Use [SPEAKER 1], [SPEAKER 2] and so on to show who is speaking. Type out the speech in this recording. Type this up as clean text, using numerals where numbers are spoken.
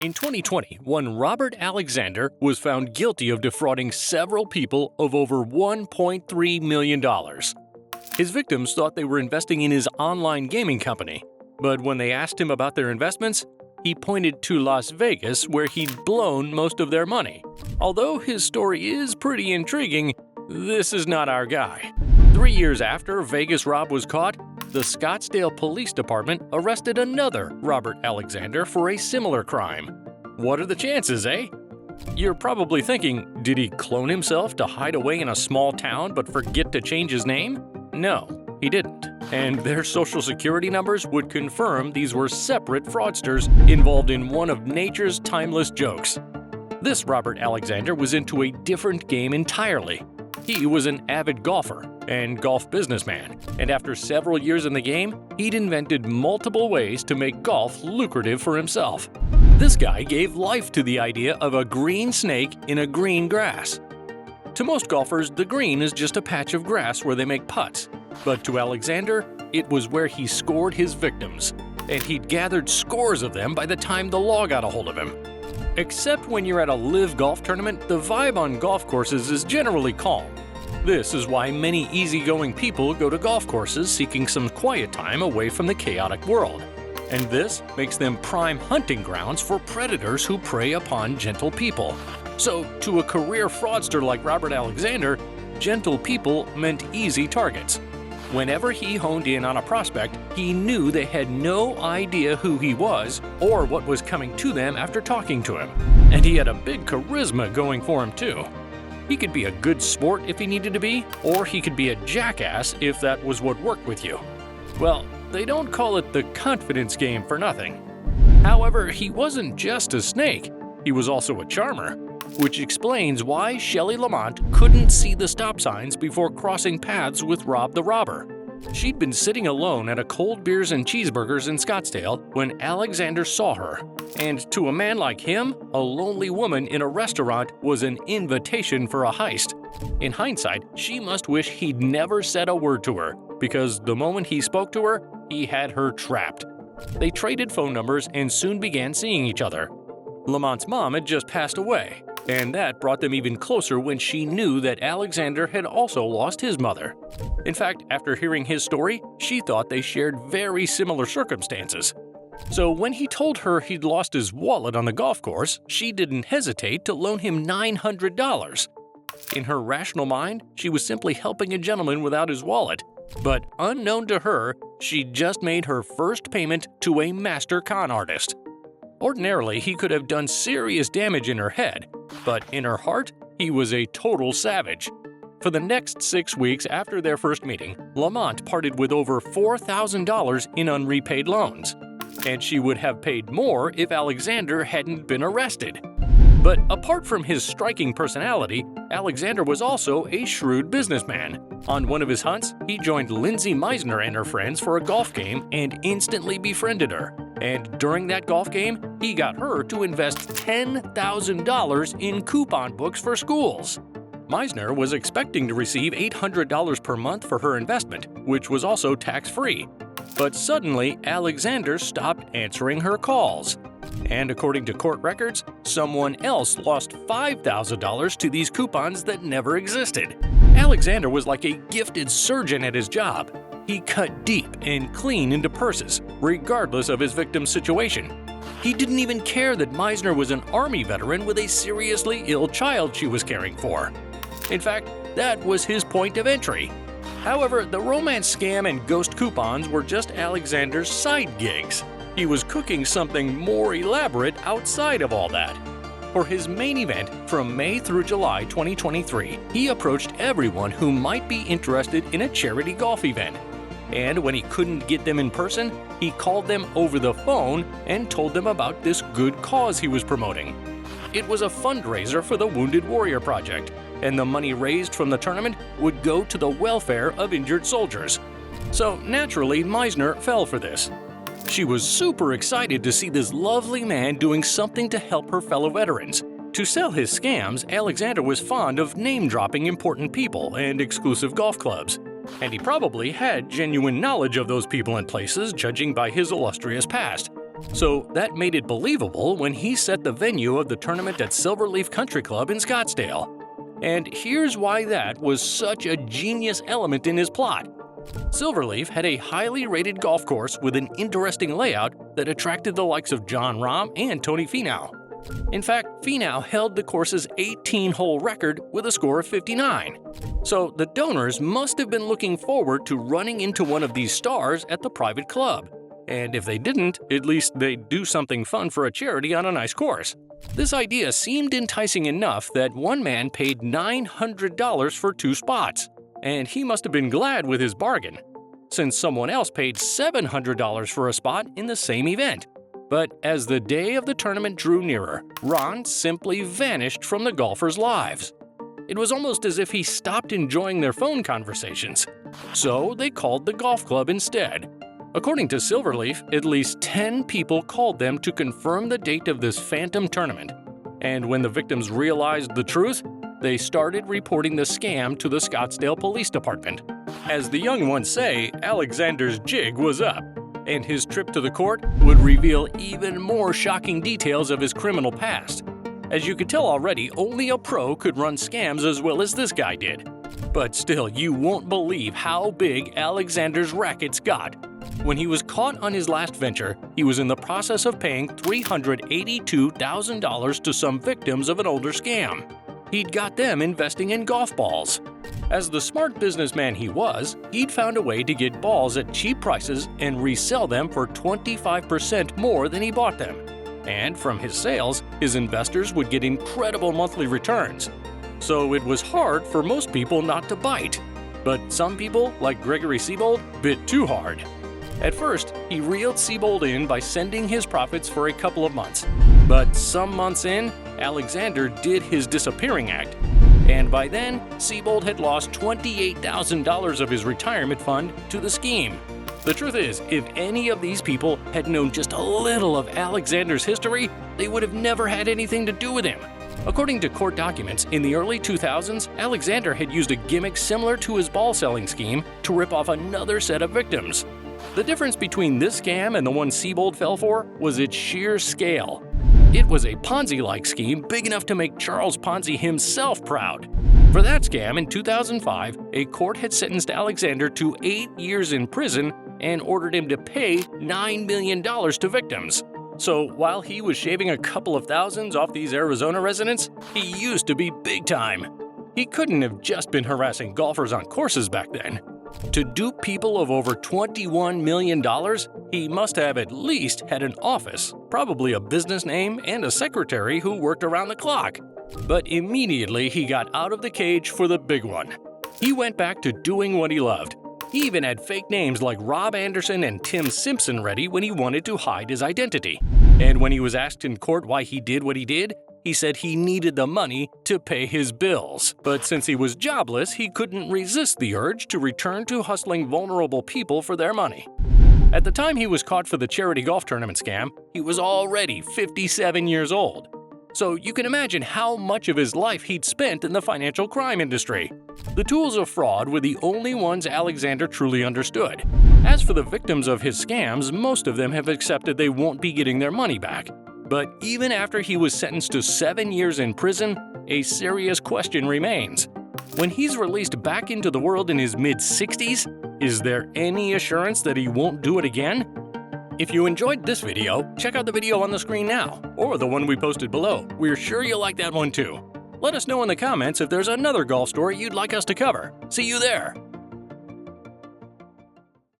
[SPEAKER 1] In 2020, one Robert Alexander was found guilty of defrauding several people of over $1.3 million. His victims thought they were investing in his online gaming company, but when they asked him about their investments, he pointed to Las Vegas, where he'd blown most of their money. Although his story is pretty intriguing, this is not our guy. 3 years after Vegas Rob was caught, the Scottsdale Police Department arrested another Robert Alexander for a similar crime. What are the chances, eh? You're probably thinking, did he clone himself to hide away in a small town but forget to change his name? No, he didn't. And their social security numbers would confirm these were separate fraudsters involved in one of nature's timeless jokes. This Robert Alexander was into a different game entirely. He was an avid golfer and golf businessman, and after several years in the game, he'd invented multiple ways to make golf lucrative for himself. This guy gave life to the idea of a green snake in a green grass. To most golfers, the green is just a patch of grass where they make putts. But to Alexander, it was where he scored his victims, and he'd gathered scores of them by the time the law got a hold of him. Except when you're at a live golf tournament, the vibe on golf courses is generally calm. This is why many easygoing people go to golf courses seeking some quiet time away from the chaotic world. And this makes them prime hunting grounds for predators who prey upon gentle people. So, to a career fraudster like Robert Alexander, gentle people meant easy targets. Whenever he honed in on a prospect, he knew they had no idea who he was or what was coming to them after talking to him. And he had a big charisma going for him too. He could be a good sport if he needed to be, or he could be a jackass if that was what worked with you. Well, they don't call it the confidence game for nothing. However, he wasn't just a snake, he was also a charmer, which explains why Shelley Lamont couldn't see the stop signs before crossing paths with Rob the Robber. She'd been sitting alone at a Cold Beers and Cheeseburgers in Scottsdale when Alexander saw her. And to a man like him, a lonely woman in a restaurant was an invitation for a heist. In hindsight, she must wish he'd never said a word to her, because the moment he spoke to her, he had her trapped. They traded phone numbers and soon began seeing each other. Lamont's mom had just passed away, and that brought them even closer when she knew that Alexander had also lost his mother. In fact, after hearing his story, she thought they shared very similar circumstances. So when he told her he'd lost his wallet on the golf course, she didn't hesitate to loan him $900. In her rational mind, she was simply helping a gentleman without his wallet. But unknown to her, she just made her first payment to a master con artist. Ordinarily, he could have done serious damage in her head, but in her heart, he was a total savage. For the next 6 weeks after their first meeting, Lamont parted with over $4,000 in unrepaid loans. And she would have paid more if Alexander hadn't been arrested. But apart from his striking personality, Alexander was also a shrewd businessman. On one of his hunts, he joined Lindsay Meisner and her friends for a golf game and instantly befriended her. And during that golf game, he got her to invest $10,000 in coupon books for schools. Meisner was expecting to receive $800 per month for her investment, which was also tax-free. But suddenly, Alexander stopped answering her calls. And according to court records, someone else lost $5,000 to these coupons that never existed. Alexander was like a gifted surgeon at his job. He cut deep and clean into purses, regardless of his victim's situation. He didn't even care that Meisner was an Army veteran with a seriously ill child she was caring for. In fact, that was his point of entry. However, the romance scam and ghost coupons were just Alexander's side gigs. He was cooking something more elaborate outside of all that. For his main event, from May through July 2023, he approached everyone who might be interested in a charity golf event. And when he couldn't get them in person, he called them over the phone and told them about this good cause he was promoting. It was a fundraiser for the Wounded Warrior Project, and the money raised from the tournament would go to the welfare of injured soldiers. So naturally, Meisner fell for this. She was super excited to see this lovely man doing something to help her fellow veterans. To sell his scams, Alexander was fond of name-dropping important people and exclusive golf clubs. And he probably had genuine knowledge of those people and places, judging by his illustrious past. So that made it believable when he set the venue of the tournament at Silverleaf Country Club in Scottsdale. And here's why that was such a genius element in his plot. Silverleaf had a highly rated golf course with an interesting layout that attracted the likes of Jon Rahm and Tony Finau. In fact, Finau held the course's 18-hole record with a score of 59. So the donors must have been looking forward to running into one of these stars at the private club. And if they didn't, at least they'd do something fun for a charity on a nice course. This idea seemed enticing enough that one man paid $900 for 2 spots. And he must have been glad with his bargain, since someone else paid $700 for a spot in the same event. But as the day of the tournament drew nearer, Ron simply vanished from the golfers' lives. It was almost as if he stopped enjoying their phone conversations. So they called the golf club instead. According to Silverleaf, at least 10 people called them to confirm the date of this phantom tournament. And when the victims realized the truth, they started reporting the scam to the Scottsdale Police Department. As the young ones say, Alexander's jig was up, and his trip to the court would reveal even more shocking details of his criminal past. As you could tell already, only a pro could run scams as well as this guy did. But still, you won't believe how big Alexander's rackets got. When he was caught on his last venture, he was in the process of paying $382,000 to some victims of an older scam. He'd got them investing in golf balls. As the smart businessman he was, he'd found a way to get balls at cheap prices and resell them for 25% more than he bought them. And from his sales, his investors would get incredible monthly returns. So it was hard for most people not to bite. But some people, like Gregory Siebold, bit too hard. At first, he reeled Siebold in by sending his profits for a couple of months. But some months in, Alexander did his disappearing act. And by then, Siebold had lost $28,000 of his retirement fund to the scheme. The truth is, if any of these people had known just a little of Alexander's history, they would have never had anything to do with him. According to court documents, in the early 2000s, Alexander had used a gimmick similar to his ball-selling scheme to rip off another set of victims. The difference between this scam and the one Siebold fell for was its sheer scale. It was a Ponzi-like scheme big enough to make Charles Ponzi himself proud. For that scam in 2005, a court had sentenced Alexander to 8 years in prison and ordered him to pay $9 million to victims. So while he was shaving a couple of thousands off these Arizona residents, he used to be big time. He couldn't have just been harassing golfers on courses back then. To dupe people of over $21 million, he must have at least had an office, probably a business name, and a secretary who worked around the clock. But immediately he got out of the cage for the big one. He went back to doing what he loved. He even had fake names like Rob Anderson and Tim Simpson ready when he wanted to hide his identity. And when he was asked in court why he did what he did, he said he needed the money to pay his bills. But since he was jobless, he couldn't resist the urge to return to hustling vulnerable people for their money. At the time he was caught for the charity golf tournament scam, he was already 57 years old. So you can imagine how much of his life he'd spent in the financial crime industry. The tools of fraud were the only ones Alexander truly understood. As for the victims of his scams, most of them have accepted they won't be getting their money back. But even after he was sentenced to 7 years in prison, a serious question remains. When he's released back into the world in his mid-60s, is there any assurance that he won't do it again? If you enjoyed this video, check out the video on the screen now, or the one we posted below. We're sure you'll like that one too. Let us know in the comments if there's another golf story you'd like us to cover. See you there!